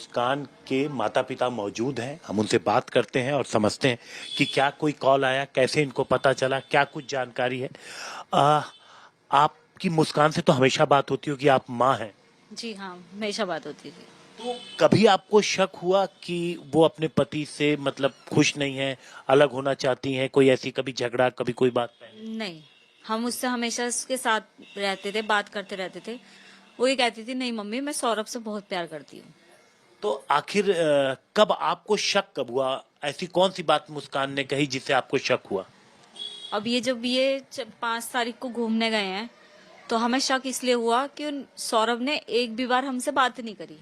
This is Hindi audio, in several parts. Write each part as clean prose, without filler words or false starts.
मुस्कान के माता पिता मौजूद हैं। हम उनसे बात करते हैं और समझते हैं कि क्या कोई कॉल आया, कैसे इनको पता चला, क्या कुछ जानकारी है। आ, आपकी मुस्कान से तो हमेशा बात होती होगी, आप माँ हैं, जी हाँ, हमेशा बात होती थी। तो कभी आपको शक हुआ कि वो अपने पति से मतलब खुश नहीं है, अलग होना चाहती हैं? कोई ऐसी कभी झगड़ा, कभी कोई बात? नहीं, हम उससे हमेशा उसके साथ रहते थे, बात करते रहते थे। वो ये कहती थी, नहीं मम्मी मैं सौरभ से बहुत प्यार करती हूँ। तो आखिर कब आपको शक कब हुआ? ऐसी कौन सी बात मुस्कान ने कही जिससे आपको शक हुआ? अब ये जब ये 5 तारीख को घूमने गए हैं, तो हमें शक इसलिए हुआ कि सौरभ ने एक भी बार हमसे बात नहीं करी।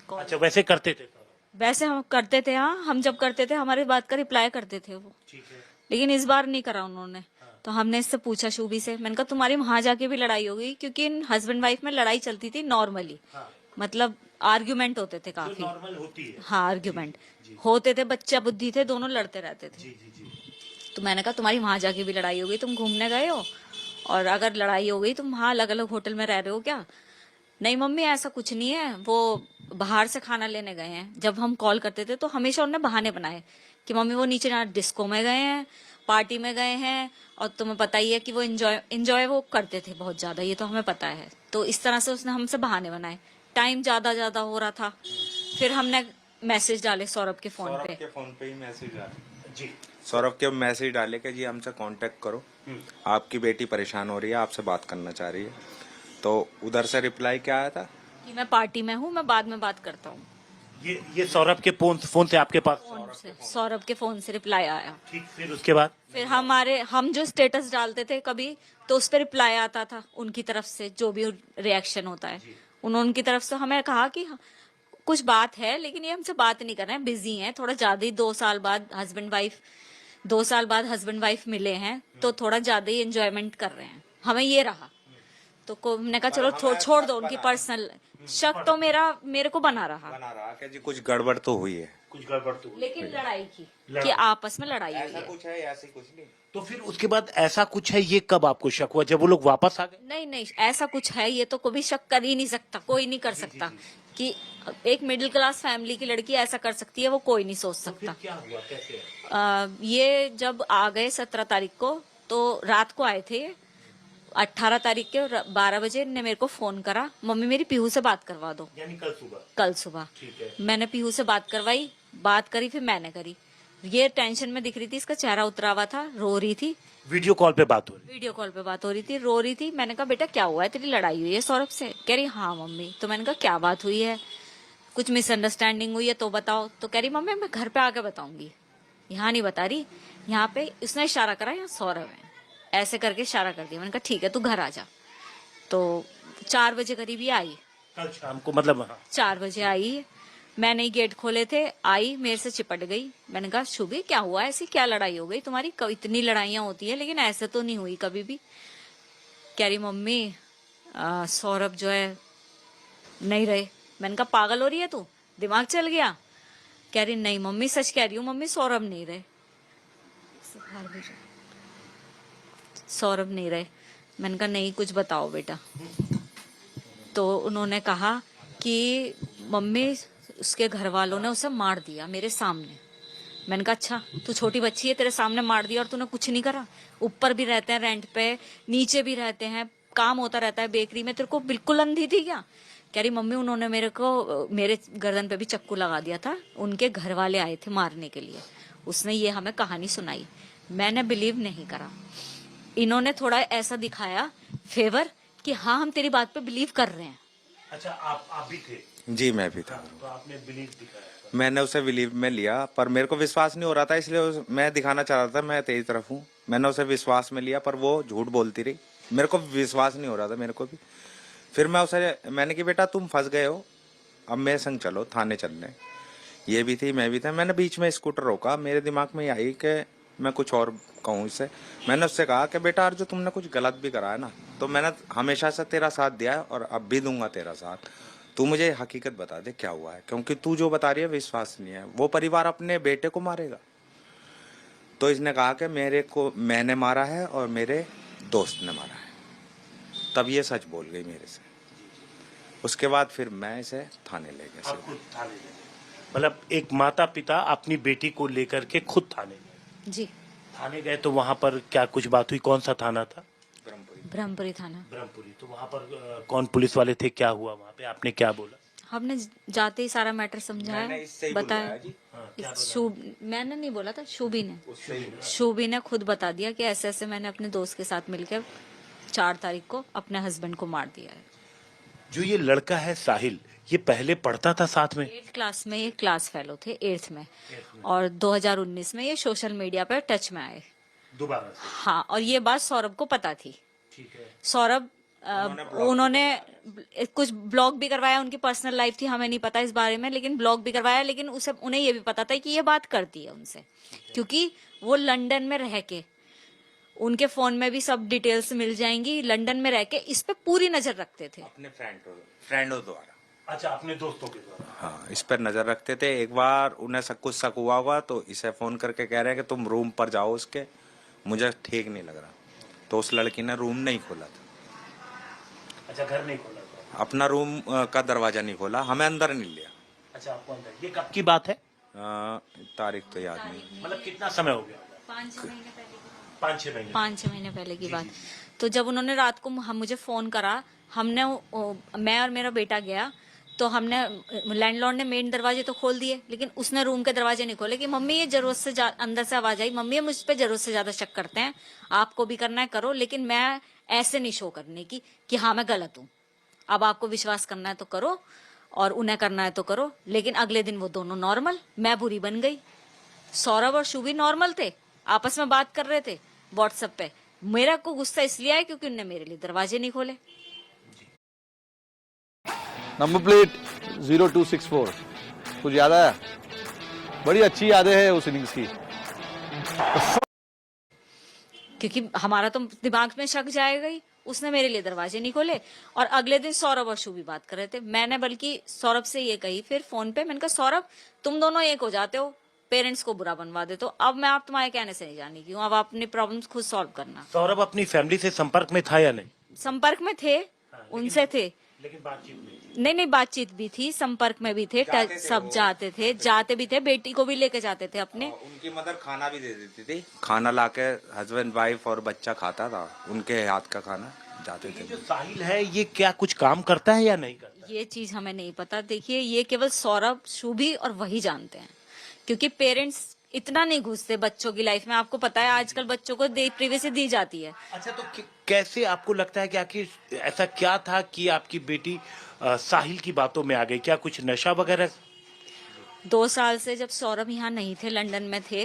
अच्छा, वैसे करते थे? वैसे हम करते थे, हाँ, हम जब करते थे हमारी बात का रिप्लाई करते थे वो। ठीक है। लेकिन इस बार नहीं करा उन्होंने। तो हमने इससे पूछा शुभी से, मैंने कहा तुम्हारी वहां जाके भी लड़ाई हो गई? क्योंकि इन हस्बैंड वाइफ में लड़ाई चलती थी नॉर्मली, हाँ। मतलब आर्ग्यूमेंट होते थे जो काफी। नॉर्मल होती है। हाँ, आर्ग्यूमेंट जी होते थे, बच्चा बुद्धि थे, दोनों लड़ते रहते थे। जी जी जी। तो मैंने कहा तुम्हारी वहां जाके भी लड़ाई हो गई, तुम घूमने गए हो और अगर लड़ाई हो गई तुम वहां अलग अलग होटल में रह रहे हो क्या? नहीं मम्मी ऐसा कुछ नहीं है, वो बाहर से खाना लेने गए हैं। जब हम कॉल करते थे तो हमेशा उन्होंने बहाने बनाए कि मम्मी वो नीचे ना डिस्को में गए हैं, पार्टी में गए हैं, और तुम्हें पता ही है कि वो एंजॉय वो करते थे बहुत ज्यादा, ये तो हमें पता है। तो इस तरह से उसने हमसे बहाने बनाए। टाइम ज्यादा ज्यादा हो रहा था, फिर हमने मैसेज डाले सौरभ के फोन पे। सौरभ के फोन पे ही मैसेज डाले जी। सौरभ के मैसेज डाले कि जी हमसे कांटेक्ट करो, आपकी बेटी परेशान हो रही है, आपसे बात करना चाह रही है। तो उधर से रिप्लाई क्या आया था कि मैं पार्टी में हूँ, मैं बाद में बात करता हूँ। ये सौरभ के फोन से आपके पास? फोन से, सौरभ के फोन से रिप्लाई आया। ठीक, फिर उसके बाद? फिर हम जो स्टेटस डालते थे कभी, तो उस पर रिप्लाई आता था उनकी तरफ से, जो भी रिएक्शन होता है। उन्होंने उनकी तरफ से हमें कहा कि कुछ बात है लेकिन ये हमसे बात नहीं कर रहे हैं, बिजी हैं थोड़ा ज्यादा ही। 2 साल बाद हस्बैंड वाइफ मिले हैं, तो थोड़ा ज्यादा ही एंजॉयमेंट कर रहे हैं, हमें ये रहा। तो हमने कहा चलो छोड़ दो उनकी पर्सनल। शक तो मेरे को बना रहा कि जी कुछ गड़बड़ तो हुई है, कुछ गड़बड़ तो हुई। लेकिन लड़ाई की कि आपस में लड़ाई हुई ऐसा है। कुछ है, ऐसे कुछ नहीं। तो फिर उसके बाद ऐसा कुछ है, ये कब आपको शक हुआ? जब वो लोग वापस आ गए? नहीं नहीं, ऐसा कुछ है ये तो कभी शक कर ही नहीं सकता, कोई नहीं कर सकता कि एक मिडिल क्लास फैमिली की लड़की ऐसा कर सकती है, वो कोई नहीं सोच तो फिर सकता। क्या हुआ, कैसे? ये जब आ गए 17 तारीख को, तो रात को आए थे। 18 तारीख के 12 बजे ने मेरे को फोन करा, मम्मी मेरी पीहू से बात करवा दो। यानी कल सुबह? कल सुबह। ठीक है। मैंने पीहू से बात करवाई, बात करी, फिर मैंने करी। ये टेंशन में दिख रही थी, इसका चेहरा उतरा हुआ था, रो रही थी। वीडियो कॉल पे बात हो रही? वीडियो कॉल पे बात हो रही थी, रो रही थी। मैंने कहा बेटा क्या हुआ है, तेरी लड़ाई हुई है सौरभ से? कह रही हाँ मम्मी। तो मैंने कहा क्या बात हुई है, कुछ मिसअंडरस्टैंडिंग हुई है तो बताओ। तो कह रही मम्मी मैं घर पे आके बताऊंगी, यहाँ नहीं बता रही। यहाँ पे उसने इशारा करा, यहाँ सौरभ है, ऐसे करके इशारा कर दिया। मैंने कहा ठीक है तू घर आ जा। तो 4 बजे करीब ही आई, कल शाम को मतलब? हाँ। 4 बजे आई। मैंने ही गेट खोले थे, आई मेरे से चिपट गई। मैंने कहा शुभी क्या हुआ, ऐसी क्या लड़ाई हो गई तुम्हारी? इतनी लड़ाइयाँ होती है लेकिन ऐसे तो नहीं हुई कभी भी। कह रही मम्मी सौरभ जो है नहीं रहे। मैंने कहा पागल हो रही है तू, दिमाग चल गया? कह रही नहीं मम्मी सच कह रही हूँ मम्मी, सौरभ नहीं रहे, सौरभ नहीं रहे। मैंने कहा नहीं कुछ बताओ बेटा। तो उन्होंने कहा कि मम्मी उसके घर वालों ने उसे मार दिया मेरे सामने। मैंने कहा अच्छा, तू छोटी बच्ची है, तेरे सामने मार दिया और तूने कुछ नहीं करा? ऊपर भी रहते हैं रेंट पे, नीचे भी रहते हैं, काम होता रहता है बेकरी में, तेरे को बिल्कुल अंधी थी क्या? कह रही मम्मी उन्होंने मेरे गर्दन पे भी चक्कू लगा दिया था, उनके घर वाले आए थे मारने के लिए। उसने ये हमें कहानी सुनाई, मैंने बिलीव नहीं करा। इन्होंने थोड़ा ऐसा दिखाया फेवर कि हाँ हम तेरी बात पे बिलीव कर रहे हैं। अच्छा, आप भी थे? जी मैं भी था। तो आपने बिलीव दिखाया? मैंने उसे बिलीव में लिया, पर मेरे को विश्वास नहीं हो रहा था, इसलिए मैं दिखाना चाह रहा था मैं तेरी तरफ हूँ। मैंने उसे विश्वास में लिया, पर वो झूठ बोलती रही, मेरे को विश्वास नहीं हो रहा था मेरे को भी। फिर मैंने कि बेटा तुम फंस गए हो, अब मेरे संग चलो थाने चलने। ये भी थी, मैं भी था। मैंने बीच में स्कूटर रोका, मेरे दिमाग में आई कि मैं कुछ और कहूँ इससे। मैंने उससे कहा कि बेटा जो तुमने कुछ गलत भी करा है ना, तो मैंने हमेशा से तेरा साथ दिया है और अब भी दूंगा तेरा साथ। तू मुझे हकीकत बता दे क्या हुआ है, क्योंकि तू जो बता रही है विश्वास नहीं है। वो परिवार अपने बेटे को मारेगा? तो इसने कहा कि मैंने मारा है और मेरे दोस्त ने मारा है। तब ये सच बोल गई मेरे से। उसके बाद फिर मैं इसे थाने ले गया आप खुद थाने गए? मतलब एक माता पिता अपनी बेटी को लेकर के खुद थाने गए? जी, थाने गए तो वहां पर क्या कुछ बात हुई? कौन सा थाना था? ब्रह्मपुरी थाना। ब्रह्मपुरी। तो वहां पर कौन पुलिस वाले थे? क्या हुआ वहां पे? आपने क्या बोला? हमने जाते ही सारा मैटर मैंने समझाया, इससे ही बताया। बुलवाया जी। हाँ, क्या शुभ, मैंने नहीं बोला था, शुभी ने। उससे ही शुभी ने खुद बता दिया कि ऐसे ऐसे मैंने अपने दोस्त के साथ मिलकर 4 तारीख को अपने हस्बैंड को मार दिया है। जो ये लड़का है साहिल, ये पहले पढ़ता था साथ में? 8th क्लास में ये क्लास फेलो थे, 8th में, और 2019 में ये सोशल मीडिया पर टच में आए। दोबारा से? हाँ, और ये बात सौरभ को पता थी। ठीक है। सौरभ उन्होंने कुछ ब्लॉग भी करवाया, उनकी पर्सनल लाइफ थी, हमें नहीं पता इस बारे में, लेकिन ब्लॉग भी करवाया। लेकिन उसे उन्हें ये भी पता था कि ये बात करती है उनसे, क्योंकि वो लंदन में रह के, उनके फोन में भी सब डिटेल्स मिल जाएंगी, लंदन में रह के इस पे पूरी नजर रखते थे। अपने फ्रेंडों द्वारा। अच्छा, अपने दोस्तों के द्वारा? हाँ, इस पर नजर रखते थे। एक बार उन्हें सब कुछ शक हुआ होगा तो इसे फोन करके कह रहे हैं कि तुम रूम पर जाओ उसके, मुझे ठीक नहीं लग रहा। तो उस लड़की ने रूम नहीं खोला था। अच्छा, घर नहीं खोला था? अपना रूम का दरवाजा नहीं खोला, हमें अंदर नहीं लिया। अच्छा, आपको अंदर? ये कब की बात है? तारीख तो याद नहीं। मतलब कितना समय हो गया? 5-6 महीने पहले की 5-6 महीने? 5-6 महीने पहले की बात। तो जब उन्होंने रात को मुझे फोन करा, हमने मैं और मेरा बेटा गया, तो हमने लैंडलॉर्ड ने मेन दरवाजे तो खोल दिए, लेकिन उसने रूम के दरवाजे नहीं खोले कि मम्मी ये जरूरत से अंदर से आवाज आई, मम्मी ये मुझ पे जरूरत से ज्यादा शक करते हैं, आपको भी करना है करो, लेकिन मैं ऐसे नहीं शो करने की कि हाँ मैं गलत हूँ। अब आपको विश्वास करना है तो करो और उन्हें करना है तो करो। लेकिन अगले दिन वो दोनों नॉर्मल, मैं बुरी बन गई। सौरभ और शुभी नॉर्मल थे, आपस में बात कर रहे थे व्हाट्सएप पे। मेरा को गुस्सा इसलिए आया क्योंकि उनने मेरे लिए दरवाजे नहीं खोले। Number plate 0264। कुछ याद आया? बड़ी अच्छी यादें हैं उस इनिंग्स की। क्योंकि हमारा तो दिमाग में शक जाएगा ही, उसने मेरे लिए दरवाजे नहीं खोले। और अगले दिन सौरभ और शुभी बात कर रहे थे, मैंने बल्कि सौरभ से ये कही फिर फोन पे, मैंने कहा सौरभ तुम दोनों एक हो जाते हो, पेरेंट्स को बुरा बनवा देते हो, अब मैं आप तुम्हारे कहने से नहीं जानी क्यों, अब आप अपनी प्रॉब्लम्स खुद सॉल्व करना। सौरभ अपनी फैमिली से संपर्क में था या नहीं? संपर्क में थे, उनसे थे, लेकिन बातचीत नहीं? नहीं बातचीत भी थी, संपर्क में भी थे, सब जाते थे, जाते भी थे, बेटी को भी लेके जाते थे अपने। उनकी मदर खाना भी दे देती थी, खाना लाके हस्बैंड वाइफ और बच्चा खाता था, उनके हाथ का खाना जाते थे। जो साहिल है ये क्या कुछ काम करता है या नहीं करता? ये चीज हमें नहीं पता। देखिए ये केवल सौरभ, शुभी और वही जानते हैं, क्योंकि पेरेंट्स इतना नहीं घुसते बच्चों की लाइफ में। आपको पता है आजकल बच्चों को प्रिवेसी दी जाती है। अच्छा, तो कैसे आपको लगता है कि आखिर ऐसा क्या था कि आपकी बेटी साहिल की बातों में आ गई? क्या कुछ नशा वगैरह? 2 साल से जब सौरभ यहाँ नहीं थे, लंदन में थे,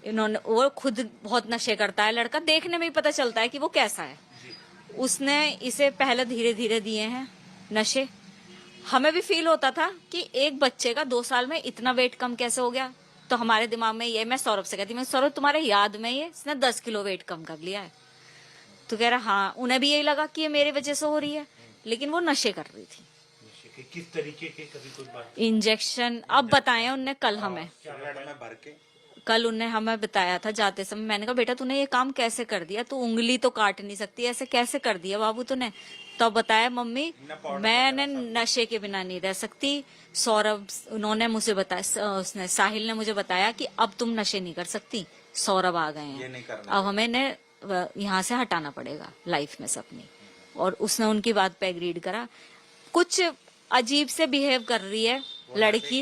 इन्होंने, वो खुद बहुत नशे करता है लड़का, देखने में ही पता चलता है कि वो कैसा है। उसने इसे पहले धीरे धीरे दिए हैं नशे। हमें भी फील होता था कि एक बच्चे का 2 साल में इतना वेट कम कैसे हो गया। तो हमारे दिमाग में ये, मैं सौरभ से कहती, मैं सौरभ तुम्हारे याद में ये इसने 10 किलो वेट कम कर लिया है। तो कह रहा हाँ, उन्हें भी यही लगा कि ये मेरे वजह से हो रही है, लेकिन वो नशे कर रही थी। किस तरीके के? कभी कोई बात? इंजेक्शन अब बताए उनने कल हमें, में भर के कल उनने हमें बताया था जाते समय। मैंने कहा बेटा तूने ये काम कैसे कर दिया, तू उंगली तो काट नहीं सकती, ऐसे कैसे कर दिया बाबू तूने? तो बताया मम्मी मैंने नशे के बिना नहीं रह सकती। सौरभ, उन्होंने मुझे बताया, उसने साहिल ने मुझे बताया कि अब तुम नशे नहीं कर सकती, सौरभ आ गए हैं, अब हमें यहाँ से हटाना पड़ेगा लाइफ में से अपनी। और उसने उनकी बात पे एग्रीड करा। कुछ अजीब से बिहेव कर रही है लड़की,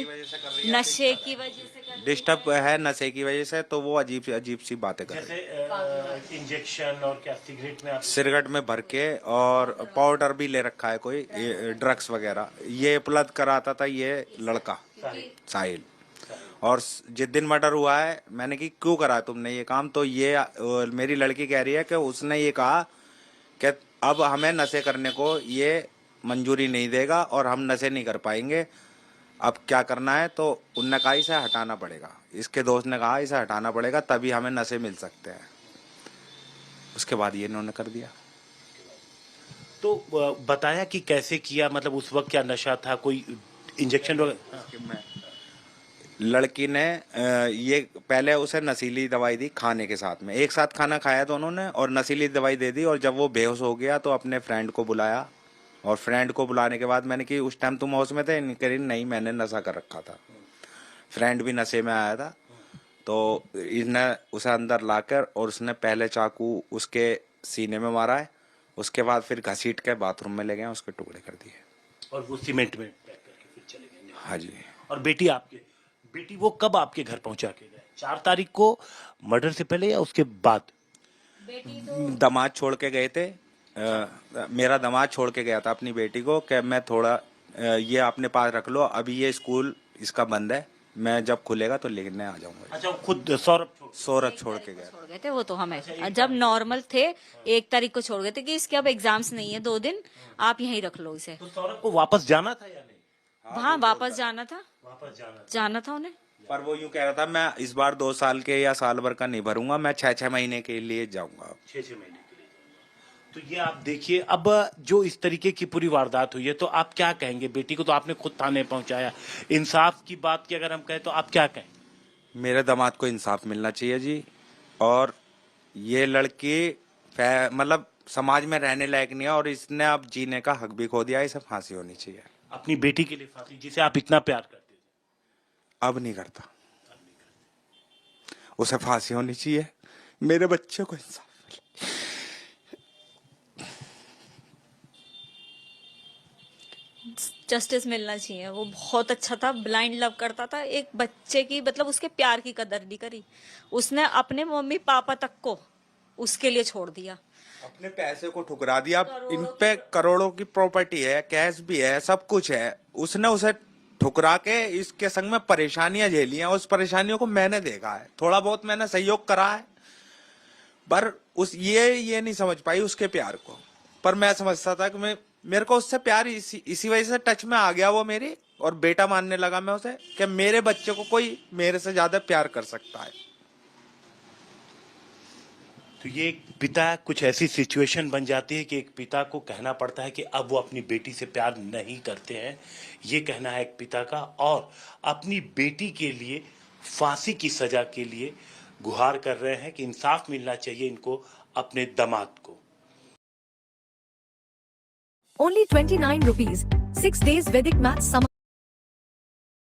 नशे की वजह से डिस्टर्ब है, नशे की वजह से, तो वो अजीब सी बातें कर रही है। जैसे इंजेक्शन और क्या सिगरेट में? सिगरेट में भर के, और पाउडर भी ले रखा है कोई, ड्रग्स वगैरह ये उपलब्ध कराता था ये लड़का साहिल। और जिस दिन मर्डर हुआ है, मैंने कि क्यों करा तुमने ये काम, तो ये मेरी लड़की कह रही है कि उसने ये कहा कि अब हमें नशे करने को ये मंजूरी नहीं देगा और हम नशे नहीं कर पाएंगे, अब क्या करना है? तो उनने कहा इसे हटाना पड़ेगा, इसके दोस्त ने कहा इसे हटाना पड़ेगा तभी हमें नशे मिल सकते हैं। उसके बाद ये इन्होंने कर दिया। तो बताया कि कैसे किया? मतलब उस वक्त क्या नशा था? कोई इंजेक्शन वगैरह? लड़की ने ये पहले उसे नशीली दवाई दी खाने के साथ में, एक साथ खाना खाया दोनों ने और नशीली दवाई दे दी। और जब वो बेहोश हो गया तो अपने फ्रेंड को बुलाया और फ्रेंड को बुलाने के बाद मैंने कि उस टाइम तुम हाउस में थे, करी नहीं मैंने नशा कर रखा था, फ्रेंड भी नशे में आया था। तो इसने उसे अंदर लाकर और उसने पहले चाकू उसके सीने में मारा है, उसके बाद फिर घसीट के बाथरूम में ले गए, उसके टुकड़े कर दिए। और वो सीमेंट में पैक करके फिर चले गए। हाँ जी। और बेटी वो कब आपके घर पहुंचा के गए? 4 तारीख को मर्डर से पहले या उसके बाद? बेटी तो दामाद छोड़ के गए थे, मेरा दामाद छोड़ के गया था अपनी बेटी को कि मैं थोड़ा ये अपने पास रख लो, अभी ये स्कूल इसका बंद है, मैं जब खुलेगा तो लेने आ जाऊंगा। अच्छा, वो खुद सौरभ छोड़ के गया। छोड़ गए थे वो तो हमें, जब नॉर्मल थे 1 तारीख को छोड़ गए थे कि इसके अब एग्जाम्स नहीं है 2 दिन, आप यहीं रख लो इसे। तो सौरभ को वापस जाना था या नहीं? वहाँ वापस जाना था, वापस जाना था उन्हें। पर वो यूं कह रहा था मैं इस बार 2 साल के या साल भर का नहीं भरूंगा, मैं 6-6 महीने के लिए जाऊंगा। 6-6 महीने के लिए। तो ये आप देखिए, अब जो इस तरीके की पूरी वारदात हुई है तो आप क्या कहेंगे? बेटी को तो आपने खुद थाने पहुंचाया, इंसाफ की बात की अगर हम कहें तो आप क्या कहें? मेरे दामाद को इंसाफ मिलना चाहिए जी, और ये लड़की मतलब समाज में रहने लायक नहीं है और इसने अब जीने का हक भी खो दिया, इसे फांसी होनी चाहिए। अपनी बेटी के लिए फांसी, जिसे आप इतना प्यार करते थे? अब नहीं करता, उसे फांसी होनी चाहिए, मेरे बच्चे को इंसाफ मिले। जस्टिस मिलना चाहिए। वो बहुत अच्छा था, ब्लाइंड लव करता था, एक बच्चे की मतलब उसके प्यार की कदर नहीं करी उसने, अपने मम्मी पापा तक को उसके लिए छोड़ दिया, अपने पैसे को ठुकरा दिया। इन पे करोड़ों की प्रॉपर्टी है, कैश भी है, सब कुछ है, उसने उसे ठुकरा के इसके संग में परेशानियां झेली हैं। उस परेशानियों को मैंने देखा है, थोड़ा बहुत मैंने सहयोग करा है, पर उस ये नहीं समझ पाई उसके प्यार को। पर मैं समझता था कि मेरे को उससे प्यार इसी वजह से टच में आ गया वो मेरी, और बेटा मानने लगा मैं उसे कि मेरे बच्चे को कोई मेरे से ज्यादा प्यार कर सकता है। तो ये एक पिता, कुछ ऐसी सिचुएशन बन जाती है कि एक पिता को कहना पड़ता है कि अब वो अपनी बेटी से प्यार नहीं करते हैं, ये कहना है एक पिता का, और अपनी बेटी के लिए फांसी की सजा के लिए गुहार कर रहे हैं कि इंसाफ मिलना चाहिए इनको, अपने दामाद को। Only 29 rupees. 6 days Vedic Maths Summer